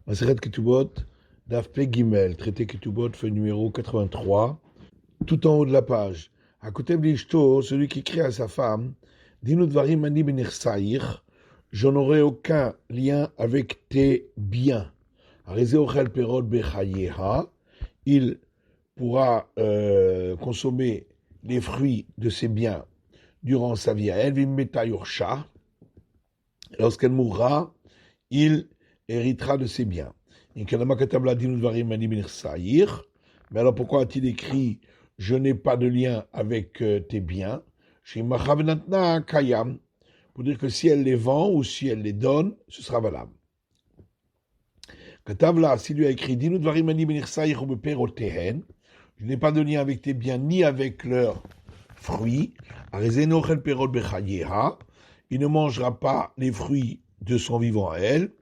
Maseret Ketubot, Daf Pe Gimel, traité Ketubot, feuille numéro 83, tout en haut de la page. À côté de l'Ishto, celui qui crie à sa femme, Dinu Dvarim Ani Benirsaïr, je n'aurai aucun lien avec tes biens. Arizé Ochel Perot Bechayeha, il pourra consommer les fruits de ses biens durant sa vie à elle, Vimmeta Yorsha, lorsqu'elle mourra, il héritera de ses biens. Mais alors pourquoi a-t-il écrit « Je n'ai pas de lien avec tes biens » pour dire que si elle les vend ou si elle les donne, ce sera valable. Katavla, s'il lui a écrit « je n'ai pas de lien avec tes biens ni avec leurs fruits » il ne mangera pas les fruits de son vivant à elle.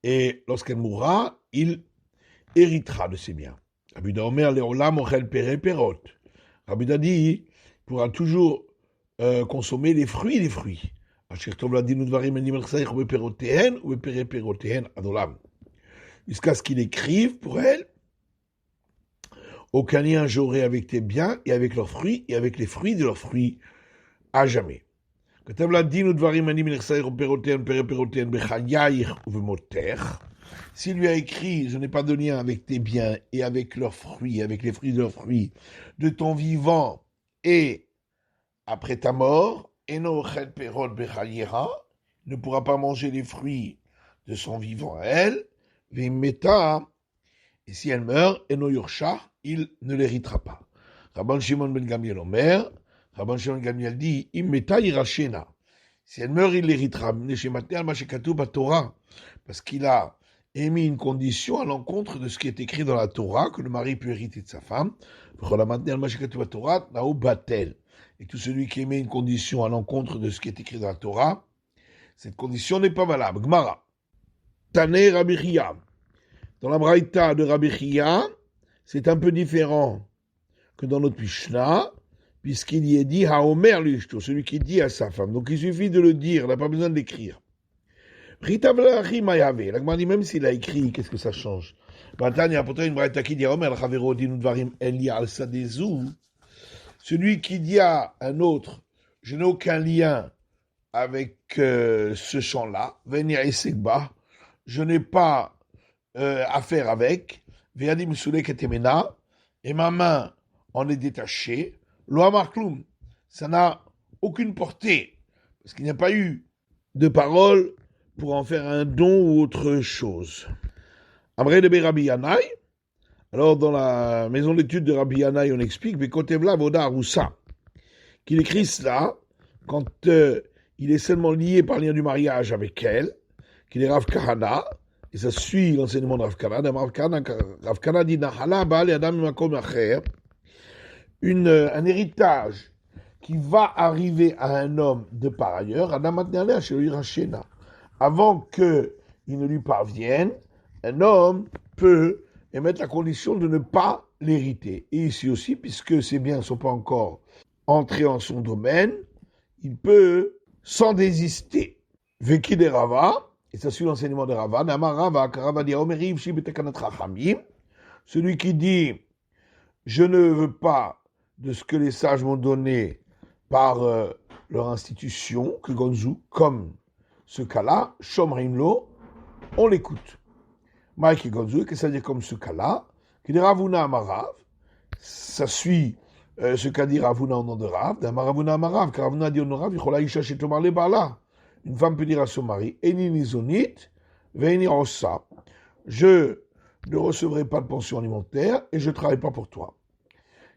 Et lorsqu'elle mourra, il héritera de ses biens. Rabbi Omer leolam ochel pere perot. Rabbi dit, il pourra toujours consommer les fruits des fruits. Jusqu'à ce qu'il écrive pour elle, aucun lien j'aurai avec tes biens et avec leurs fruits et avec les fruits de leurs fruits à jamais. S'il lui a écrit, je n'ai pas de lien avec tes biens et avec leurs fruits, avec les fruits de leurs fruits, de ton vivant et après ta mort, il ne pourra pas manger les fruits de son vivant à elle, et si elle meurt, il ne l'héritera pas. Rabban Shimon ben Gamliel Omer, Rabban Shimon ben Gamliel dit, si elle meurt, il l'héritera. Parce qu'il a émis une condition à l'encontre de ce qui est écrit dans la Torah, que le mari peut hériter de sa femme. Et tout celui qui émet une condition à l'encontre de ce qui est écrit dans la Torah, cette condition n'est pas valable. Gmara. Tané Rabbi Chia. Dans la Braïta de Rabbi Chia, c'est un peu différent que dans notre Mishnah, puisqu'il y est dit Haomer l'ishto, celui qui dit à sa femme. Donc il suffit de le dire, on n'a pas besoin de l'écrire. La dit même s'il a écrit, qu'est-ce que ça change? Celui qui dit à un autre, je n'ai aucun lien avec ce champ-là, je n'ai pas affaire avec, et ma main en est détachée, ça n'a aucune portée, parce qu'il n'y a pas eu de parole pour en faire un don ou autre chose. Amré de Rabbi Yanaï, alors dans la maison d'études de Rabbi Yanaï, on explique, qu'il écrit cela quand il est seulement lié par le lien du mariage avec elle, qu'il est Rav Kahana, et ça suit l'enseignement de Rav Kahana. Rav Kahana dit, un héritage qui va arriver à un homme de par ailleurs, avant qu'il ne lui parvienne, un homme peut émettre la condition de ne pas l'hériter. Et ici aussi, puisque ces biens ne sont pas encore entrés en son domaine, il peut s'en désister. Veki de Rava, et ça suit l'enseignement de Rava, celui qui dit « Je ne veux pas de ce que les sages m'ont donné par leur institution, que Gonzu, comme ce cas-là, Shomrimlo, on l'écoute. Mike Gonzu, qu'est-ce que ça veut dire comme ce cas-là? Qui dit Ravuna Amarav, ça suit ce qu'a dit Ravuna au nom de Rav, d'Amaravuna Amarav, car Ravuna dit au nom de Rav, Ichola Isha Shetomar le Bala. Une femme peut dire à son mari, Eni Nizonit, Veini Ossa, je ne recevrai pas de pension alimentaire et je ne travaille pas pour toi.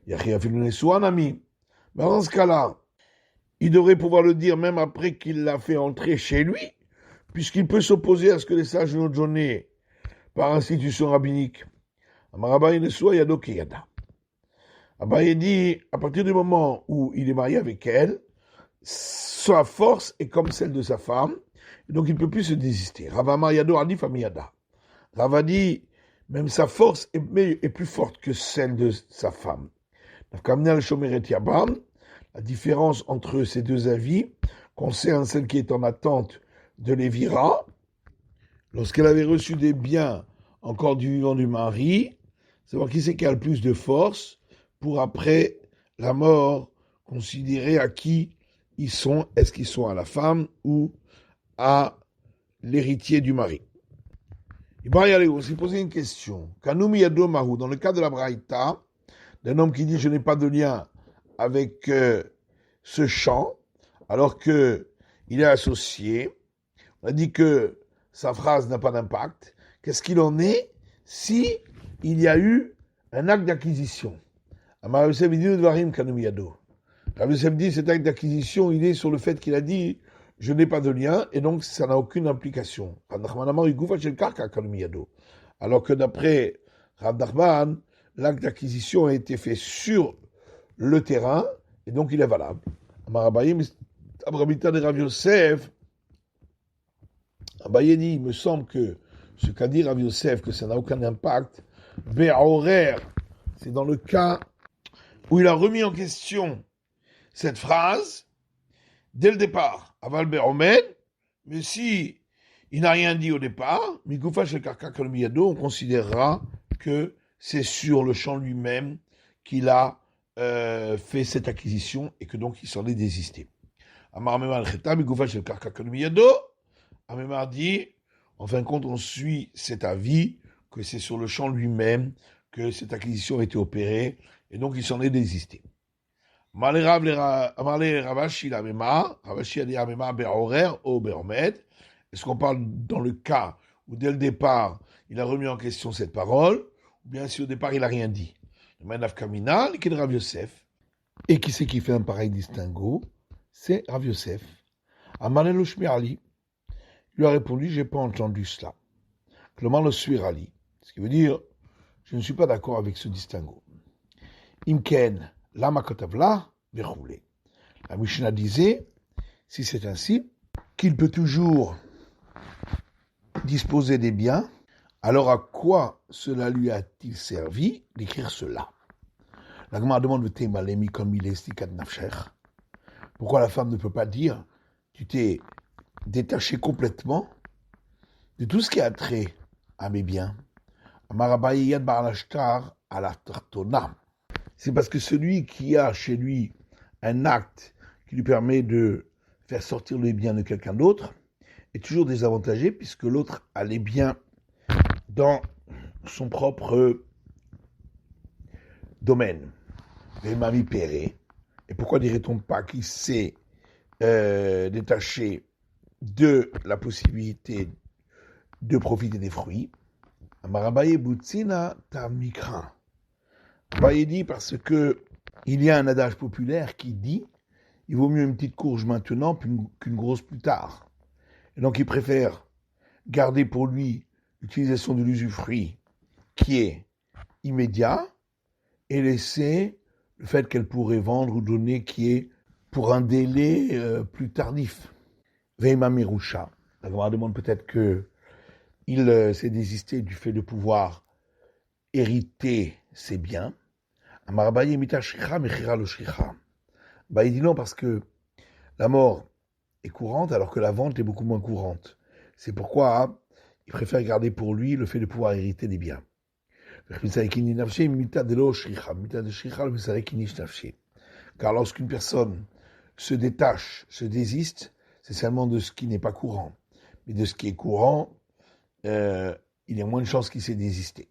Yachi Afilune Souan ami. Mais dans ce cas-là, il devrait pouvoir le dire même après qu'il l'a fait entrer chez lui, puisqu'il peut s'opposer à ce que les sages lui ont donné par institution rabbinique. Amarabaye ne soit Yadoke Yada. Abaye dit, à partir du moment où il est marié avec elle, sa force est comme celle de sa femme, et donc il ne peut plus se désister. Ravama Yado Adif Amiyada. Rava dit, même sa force est plus forte que celle de sa femme. La différence entre ces deux avis concerne celle qui est en attente de l'évira, lorsqu'elle avait reçu des biens encore du vivant du mari, savoir qui c'est qui a le plus de force pour après la mort considérer à qui ils sont, est-ce qu'ils sont à la femme ou à l'héritier du mari. On s'est posé une question. Kanoumi Yado Mahou, dans le cas de la Braïta, d'un homme qui dit je n'ai pas de lien avec ce champ, alors qu'il est associé, on a dit que sa phrase n'a pas d'impact. Qu'est-ce qu'il en est si il y a eu un acte d'acquisition? Amar Yosef dit Dvarim Kanoumi Yado. Rav Yosef dit cet acte d'acquisition, il est sur le fait qu'il a dit je n'ai pas de lien et donc ça n'a aucune implication. Alors que d'après Rav Nachman, l'acte d'acquisition a été fait sur le terrain et donc il est valable. Abaye dit, il me semble que ce qu'a dit Rav Yosef, que ça n'a aucun impact, Be'orer, c'est dans le cas où il a remis en question cette phrase dès le départ. Aval Be'omed, mais si il n'a rien dit au départ, on considérera que c'est sur le champ lui-même qu'il a fait cette acquisition et que donc il s'en est désisté. Amar dit, en fin de compte, on suit cet avis que c'est sur le champ lui-même que cette acquisition a été opérée et donc il s'en est désisté. Ravashi a dit Amema Be'orer ou Be'omed. Est-ce qu'on parle dans le cas où dès le départ il a remis en question cette parole, ou bien si au départ il n'a rien dit? Rav Yosef. Et qui c'est qui fait un pareil distinguo? C'est Rav Yosef. Amalel Shmirali lui a répondu, j'ai pas entendu cela. Comment le Shmirali? Ce qui veut dire, je ne suis pas d'accord avec ce distinguo. Imken, lama kotavla, verroulé. La Mishnah disait, si c'est ainsi, qu'il peut toujours disposer des biens, alors à quoi cela lui a-t-il servi d'écrire cela? La Gemara demande comme il est pourquoi la femme ne peut pas dire tu t'es détaché complètement de tout ce qui a trait à mes biens. C'est parce que celui qui a chez lui un acte qui lui permet de faire sortir les biens de quelqu'un d'autre est toujours désavantagé puisque l'autre a les biens dans son propre domaine. Et pourquoi dirait-on pas qu'il s'est détaché de la possibilité de profiter des fruits? Amarabaye Boutsina Tamikra. Abaye dit parce que il y a un adage populaire qui dit il vaut mieux une petite courge maintenant qu'une grosse plus tard. Et donc il préfère garder pour lui l'utilisation de l'usufruit qui est immédiat et laisser le fait qu'elle pourrait vendre ou donner qui est pour un délai plus tardif. Veima Mirusha. La Gemara demande peut-être que il s'est désisté du fait de pouvoir hériter ses biens. Amarabaye mita shricha mechira lo shricha. Il dit non parce que la mort est courante alors que la vente est beaucoup moins courante. C'est pourquoi il préfère garder pour lui le fait de pouvoir hériter des biens. Car lorsqu'une personne se détache, se désiste, c'est seulement de ce qui n'est pas courant. Mais de ce qui est courant, il y a moins de chances qu'il s'est désisté.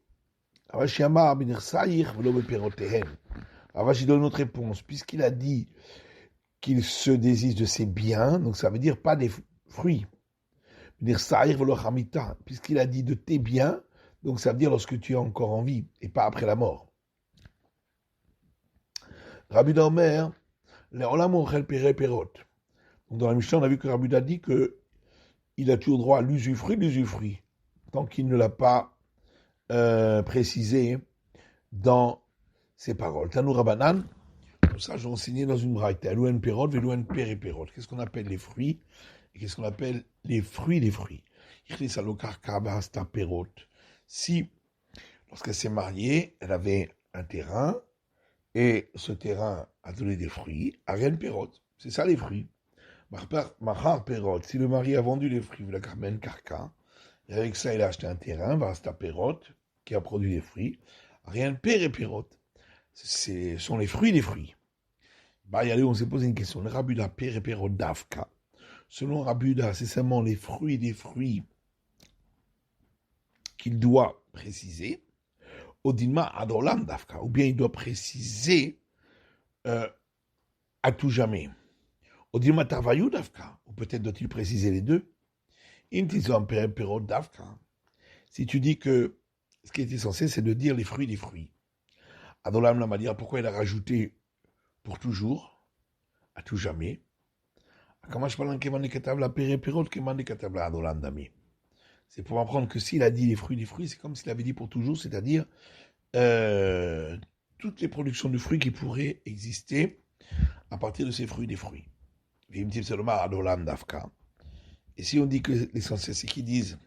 Ravashi donne une autre réponse. Puisqu'il a dit qu'il se désiste de ses biens, donc ça veut dire pas des fruits. Puisqu'il a dit de tes biens, donc ça veut dire lorsque tu es encore en vie et pas après la mort. Rabbi Omer, donc dans la Mishnah, on a vu que Rabbi a dit qu'il a toujours droit à l'usufruit, tant qu'il ne l'a pas précisé dans ses paroles. Tanou Rabanan, ça j'ai enseigné dans une braïta, Louen Perot, Velouen Perot. Qu'est-ce qu'on appelle les fruits et qu'est-ce qu'on appelle les fruits des fruits? Si, lorsqu'elle s'est mariée, elle avait un terrain, et ce terrain a donné des fruits, Ariel Perot, c'est ça les fruits. Mahar Perot, si le mari a vendu les fruits, la Carmen Karka, Et avec ça, il a acheté un terrain, Vasta Perot, qui a produit des fruits. Rien de Père et Perot. Ce sont les fruits des fruits. Bah, on s'est posé une question. Le Rabuda, Père et Perot d'Afka. Selon Rabuda, c'est seulement les fruits des fruits qu'il doit préciser. Odinma Adolam d'Afka. Ou bien il doit préciser à tout jamais. Odinma Tarvayou d'Afka. Ou peut-être doit-il préciser les deux. Intizom Père et Perot d'Afka. Si tu dis que ce qui est essentiel, c'est de dire les fruits des fruits. Adolam la manière, pourquoi il a rajouté pour toujours, à tout jamais. C'est pour apprendre que s'il a dit les fruits des fruits, c'est comme s'il avait dit pour toujours, c'est-à-dire toutes les productions de fruits qui pourraient exister à partir de ces fruits des fruits. Et si on dit que l'essentiel, c'est qu'ils disent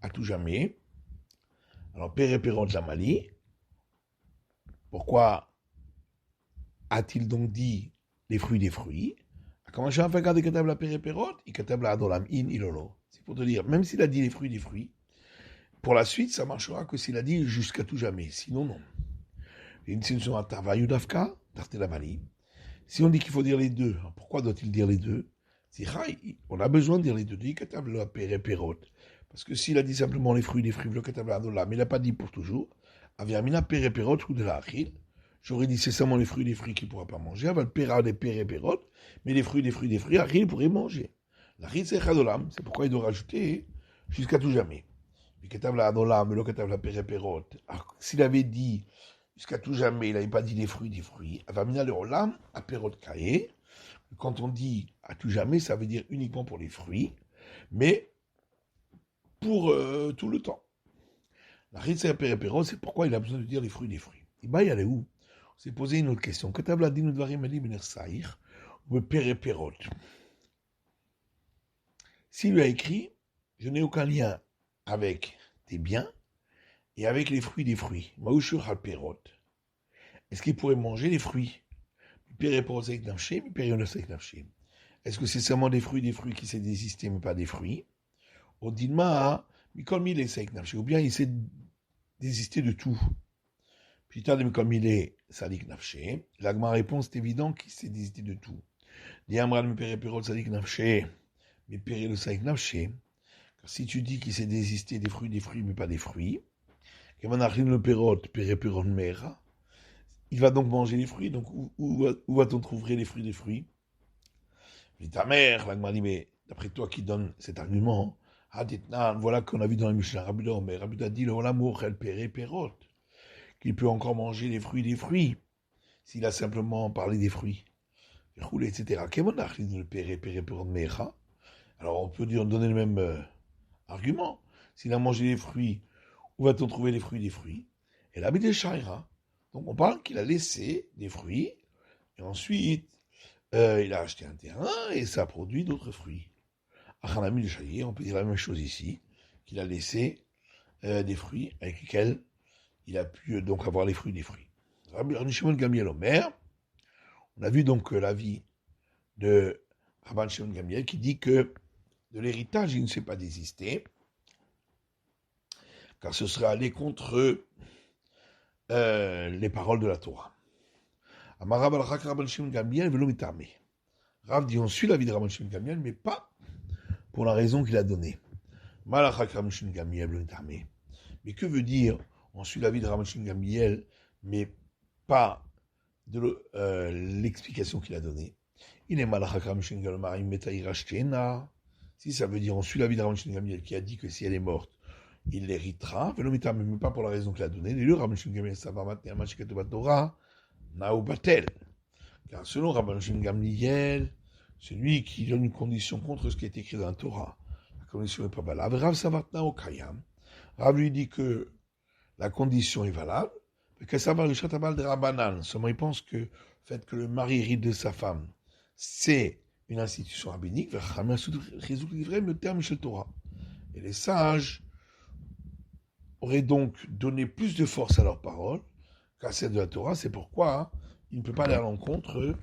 à tout jamais, alors Père Perot Jamali, pourquoi a-t-il donc dit les fruits des fruits? Comment je vais faire garder Katab la Père Perot? Il Katab la Adolam in ilolo. C'est pour te dire, même s'il a dit les fruits des fruits, pour la suite, ça marchera que s'il a dit jusqu'à tout jamais. Sinon, non. Si on dit qu'il faut dire les deux, pourquoi doit-il dire les deux? On a besoin de dire les deux. Parce que s'il a dit simplement les fruits des fruits, mais il n'a pas dit pour toujours, j'aurais dit c'est seulement les fruits des fruits qu'il ne pourra pas manger, mais les fruits des fruits des fruits, il pourrait manger. C'est pourquoi il doit rajouter jusqu'à tout jamais. S'il avait dit jusqu'à tout jamais, il n'avait pas dit les fruits des fruits. Quand on dit à tout jamais, ça veut dire uniquement pour les fruits, mais pour tout le temps. La ritza perepero, c'est pourquoi il a besoin de dire les fruits des fruits. Il va y aller où? On s'est posé une autre question. S'il lui a écrit, je n'ai aucun lien avec tes biens et avec les fruits des fruits. Est-ce qu'il pourrait manger les fruits? Est-ce que c'est seulement des fruits qui s'est désisté, mais pas des fruits? Ou bien il s'est désisté de tout. Puis comme il est sadik nafshe, l'agma répond, c'est évident qu'il s'est désisté de tout. Si tu dis qu'il s'est désisté des fruits, mais pas des fruits, il va donc manger les fruits, donc où va-t-on trouver les fruits des fruits? Et ta mère, l'agma dit, mais d'après toi qui donne cet argument, voilà qu'on a vu dans la Mishnah, Rabuda dit, qu'il peut encore manger les fruits des fruits, s'il a simplement parlé des fruits, etc. Alors on peut donner le même argument. S'il a mangé les fruits, où va-t-on trouver les fruits des fruits? Et là, des Shaira. Donc on parle qu'il a laissé des fruits, et ensuite il a acheté un terrain, et ça a produit d'autres fruits. On peut dire la même chose ici, qu'il a laissé des fruits avec lesquels il a pu donc avoir les fruits des fruits. Rabbi Shimon Gamliel Omer, on a vu donc l'avis de Rabbi Shimon Gamliel qui dit que de l'héritage, il ne s'est pas désisté, car ce serait aller contre les paroles de la Torah. Rav dit on suit l'avis de Rabbi Shimon Gamliel, mais pas pour la raison qu'il a donnée. Mais que veut dire on suit l'avis de Rabbi Shimon Gamliel, mais pas de l'explication qu'il a donnée? Il est malachak Rabbi Shimon Gamliel. Si ça veut dire on suit l'avis de Rabbi Shimon Gamliel qui a dit que si elle est morte, il l'héritera, mais pas pour la raison qu'il a donnée. Le Rabbi Shimon Gamliel car selon Rabbi Shimon Gamliel, celui qui donne une condition contre ce qui est écrit dans la Torah, la condition n'est pas valable. Rav Savatna au Kayam. Rav lui dit que la condition est valable, mais que ça va le chatabal de Rabbanan. Seulement, il pense que le fait que le mari hérite de sa femme, c'est une institution rabbinique. Et les sages auraient donc donné plus de force à leurs paroles qu'à celle de la Torah. C'est pourquoi il ne peut pas aller à l'encontre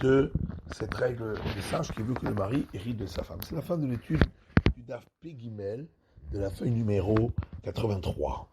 de cette règle des sages qui veut que le mari hérite de sa femme. C'est la fin de l'étude du Daf Pegimel. de la feuille numéro 83.